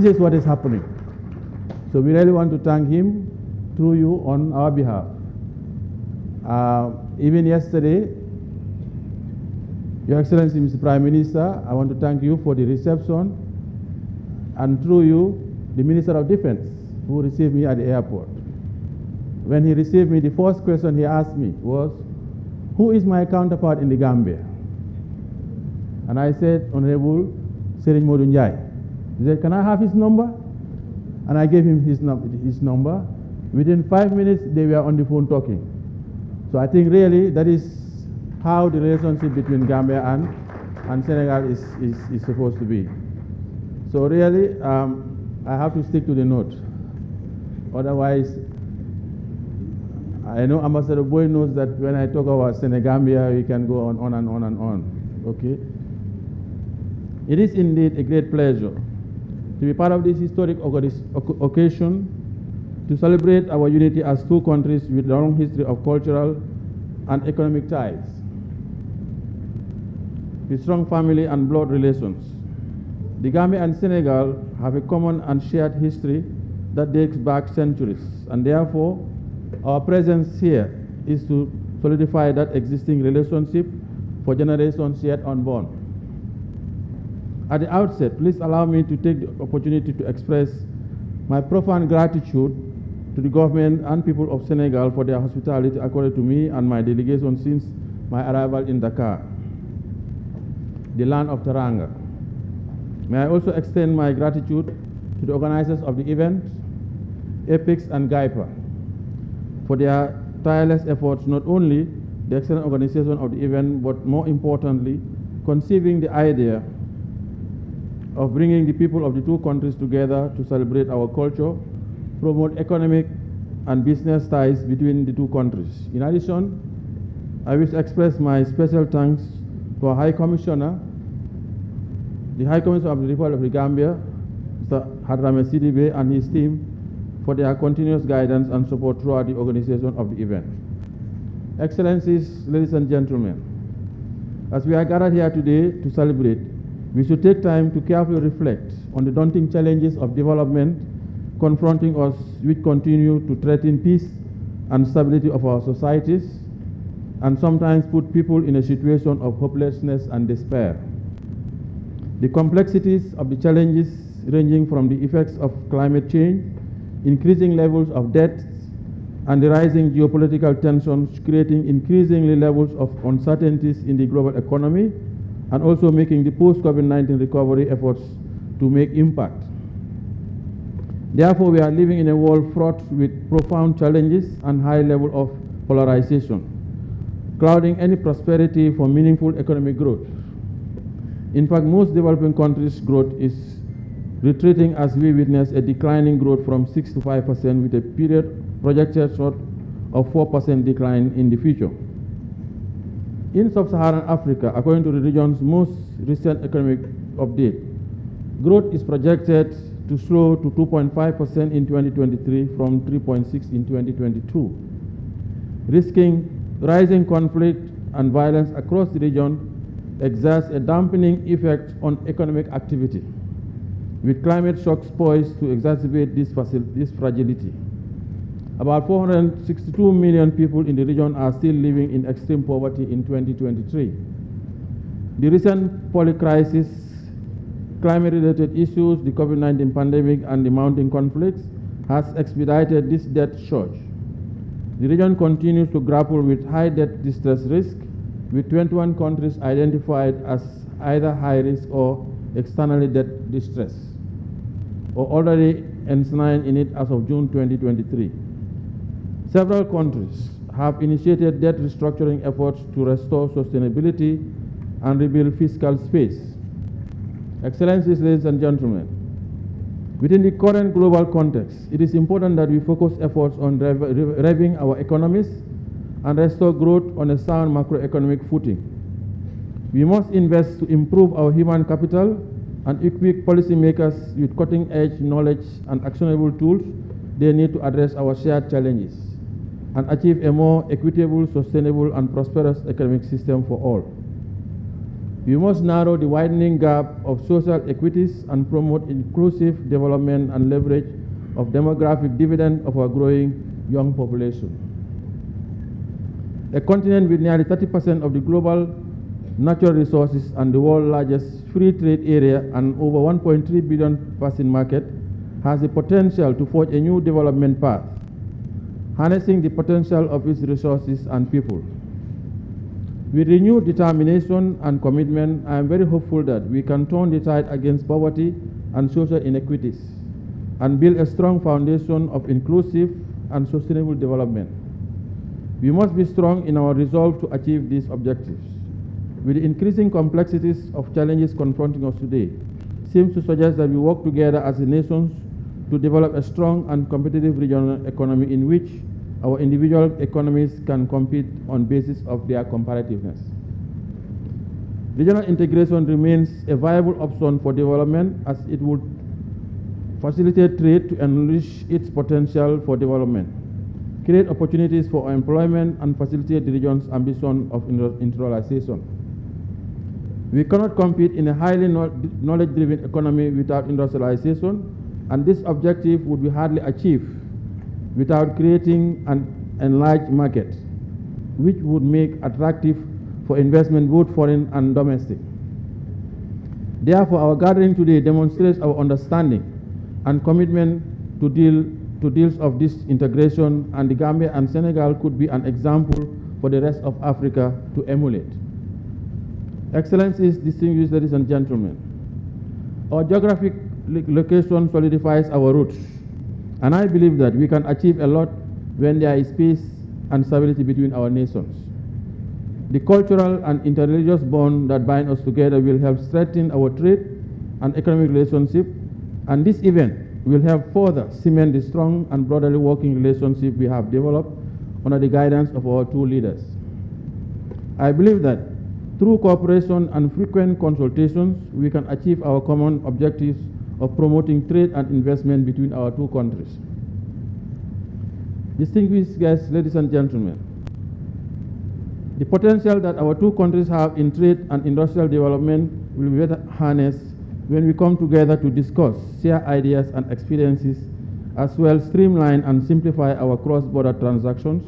this is what is happening. So we really want to thank him through you on our behalf. Even yesterday, Your Excellency, Mr. Prime Minister, I want to thank you for the reception, and through you, the Minister of Defense, who received me at the airport. When he received me, the first question he asked me was, who is my counterpart in the Gambia? And I said, Honorable Serigne Modou Njie. He said, can I have his number? And I gave him his number. Within 5 minutes, they were on the phone talking. So I think really that is how the relationship between Gambia and Senegal is supposed to be. So really, I have to stick to the note. Otherwise, I know Ambassador Boy knows that when I talk about Senegambia, we can go on and on and on. Okay? It is indeed a great pleasure to be part of this historic occasion to celebrate our unity as two countries with a long history of cultural and economic ties, with strong family and blood relations. The Gambia and Senegal have a common and shared history that dates back centuries, and therefore our presence here is to solidify that existing relationship for generations yet unborn. At the outset, please allow me to take the opportunity to express my profound gratitude to the government and people of Senegal for their hospitality accorded to me and my delegation since my arrival in Dakar, the land of Teranga. May I also extend my gratitude to the organizers of the event, EPICS and GAIPA, for their tireless efforts, not only the excellent organization of the event, but more importantly, conceiving the idea of bringing the people of the two countries together to celebrate our culture, promote economic and business ties between the two countries. In addition, I wish to express my special thanks to our High Commissioner, the High Commissioner of the Republic of the Gambia, Mr. Hadrame Sidibe, and his team for their continuous guidance and support throughout the organization of the event. Excellencies, ladies and gentlemen, as we are gathered here today to celebrate, we should take time to carefully reflect on the daunting challenges of development confronting us, which continue to threaten peace and stability of our societies, and sometimes put people in a situation of hopelessness and despair. The complexities of the challenges ranging from the effects of climate change, increasing levels of debt, and the rising geopolitical tensions, creating increasingly levels of uncertainties in the global economy, and also making the post-COVID-19 recovery efforts to make impact. Therefore, we are living in a world fraught with profound challenges and high level of polarization, clouding any prosperity for meaningful economic growth. In fact, most developing countries' growth is retreating as we witness a declining growth from 6 to 5% with a period projected short of 4% decline in the future. In sub-Saharan Africa, according to the region's most recent economic update, growth is projected to slow to 2.5% in 2023 from 3.6% in 2022, risking rising conflict and violence across the region exerts a dampening effect on economic activity, with climate shocks poised to exacerbate this fragility. About 462 million people in the region are still living in extreme poverty in 2023. The recent poly-crisis, climate-related issues, the COVID-19 pandemic, and the mounting conflicts has expedited this debt surge. The region continues to grapple with high debt distress risk, with 21 countries identified as either high risk or externally debt distress, or already enshrined in it as of June 2023. Several countries have initiated debt restructuring efforts to restore sustainability and rebuild fiscal space. Excellencies, ladies and gentlemen, within the current global context, it is important that we focus efforts on revving our economies and restore growth on a sound macroeconomic footing. We must invest to improve our human capital and equip policymakers with cutting-edge knowledge and actionable tools they need to address our shared challenges and achieve a more equitable, sustainable, and prosperous economic system for all. We must narrow the widening gap of social equities and promote inclusive development and leverage of demographic dividend of our growing young population. A continent with nearly 30% of the global natural resources and the world's largest free trade area and over 1.3 billion person market has the potential to forge a new development path, harnessing the potential of its resources and people. With renewed determination and commitment, I am very hopeful that we can turn the tide against poverty and social inequities and build a strong foundation of inclusive and sustainable development. We must be strong in our resolve to achieve these objectives. With the increasing complexities of challenges confronting us today, seems to suggest that we work together as a nation to develop a strong and competitive regional economy in which our individual economies can compete on the basis of their comparativeness. Regional integration remains a viable option for development as it would facilitate trade to unleash its potential for development, create opportunities for employment, and facilitate the region's ambition of industrialization. We cannot compete in a highly knowledge-driven economy without industrialization, and this objective would be hardly achieved without creating an enlarged market, which would make attractive for investment both foreign and domestic. Therefore, our gathering today demonstrates our understanding and commitment to deals of this integration, and the Gambia and Senegal could be an example for the rest of Africa to emulate. Excellencies, distinguished ladies and gentlemen, our geographic location solidifies our roots, and I believe that we can achieve a lot when there is peace and stability between our nations. The cultural and interreligious bond that bind us together will help strengthen our trade and economic relationship, and this event will help further cement the strong and brotherly working relationship we have developed under the guidance of our two leaders. I believe that through cooperation and frequent consultations, we can achieve our common objectives of promoting trade and investment between our two countries. Distinguished guests, ladies and gentlemen, the potential that our two countries have in trade and industrial development will be better harnessed when we come together to discuss, share ideas and experiences, as well streamline and simplify our cross-border transactions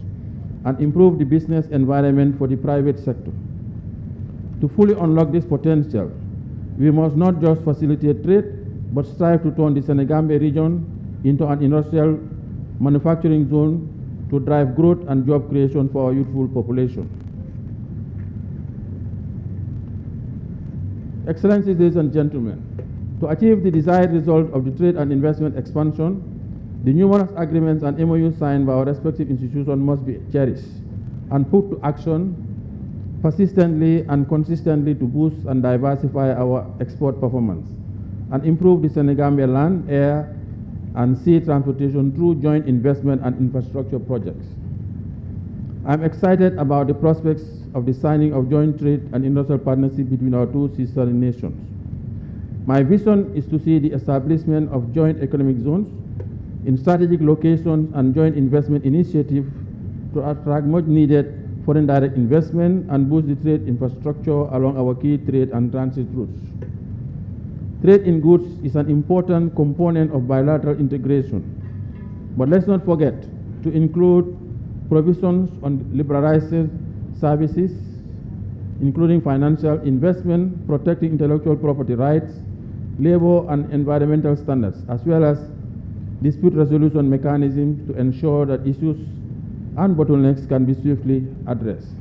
and improve the business environment for the private sector. To fully unlock this potential, we must not just facilitate trade, but strive to turn the Senegambia region into an industrial manufacturing zone to drive growth and job creation for our youthful population. Excellencies, ladies and gentlemen, to achieve the desired result of the trade and investment expansion, the numerous agreements and MOUs signed by our respective institutions must be cherished and put to action persistently and consistently to boost and diversify our export performance and improve the Senegambia land, air, and sea transportation through joint investment and infrastructure projects. I am excited about the prospects of the signing of joint trade and industrial partnership between our two sister nations. My vision is to see the establishment of joint economic zones in strategic locations and joint investment initiatives to attract much needed foreign direct investment and boost the trade infrastructure along our key trade and transit routes. Trade in goods is an important component of bilateral integration, but let's not forget to include provisions on liberalized services, including financial investment, protecting intellectual property rights, labor and environmental standards, as well as dispute resolution mechanisms to ensure that issues and bottlenecks can be swiftly addressed.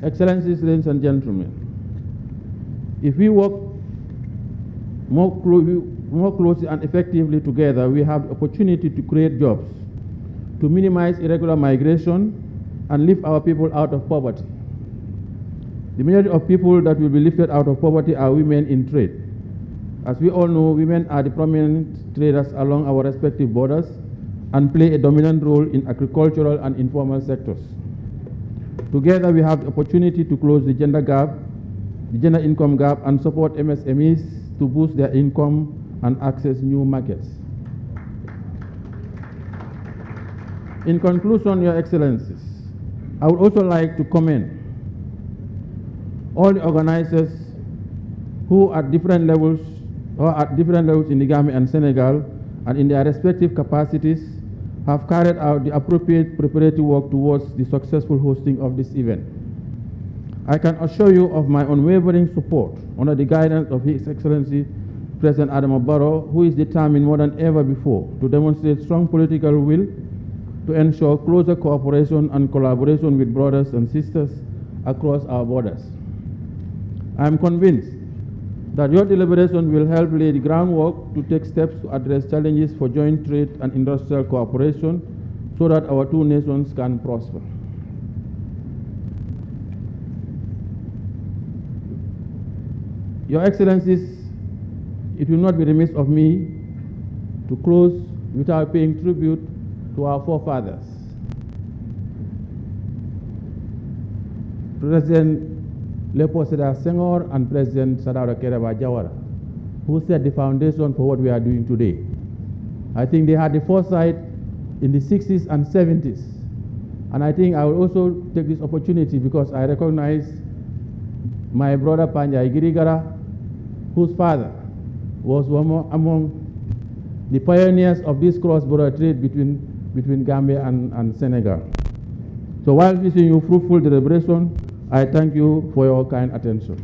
Excellencies, ladies and gentlemen, if we work more closely and effectively together, we have the opportunity to create jobs, to minimize irregular migration, and lift our people out of poverty. The majority of people that will be lifted out of poverty are women in trade. As we all know, women are the prominent traders along our respective borders and play a dominant role in agricultural and informal sectors. Together, we have the opportunity to close the gender gap, the gender income gap, and support MSMEs to boost their income and access new markets. In conclusion, Your Excellencies, I would also like to commend all the organizers who at different levels in the Gambia and Senegal and in their respective capacities have carried out the appropriate preparatory work towards the successful hosting of this event. I can assure you of my unwavering support under the guidance of His Excellency President Adama Barrow, who is determined more than ever before to demonstrate strong political will to ensure closer cooperation and collaboration with brothers and sisters across our borders. I am convinced that your deliberation will help lay the groundwork to take steps to address challenges for joint trade and industrial cooperation so that our two nations can prosper. Your Excellencies, it will not be remiss of me to close without paying tribute to our forefathers. President Leopold Sedar Senghor and President Sadara Kereba Jawara, who set the foundation for what we are doing today. I think they had the foresight in the 60s and 70s. And I think I will also take this opportunity because I recognize my brother Panjai Girigara, whose father was among the pioneers of this cross-border trade between Gambia and Senegal. So while wishing you fruitful deliberation, I thank you for your kind attention.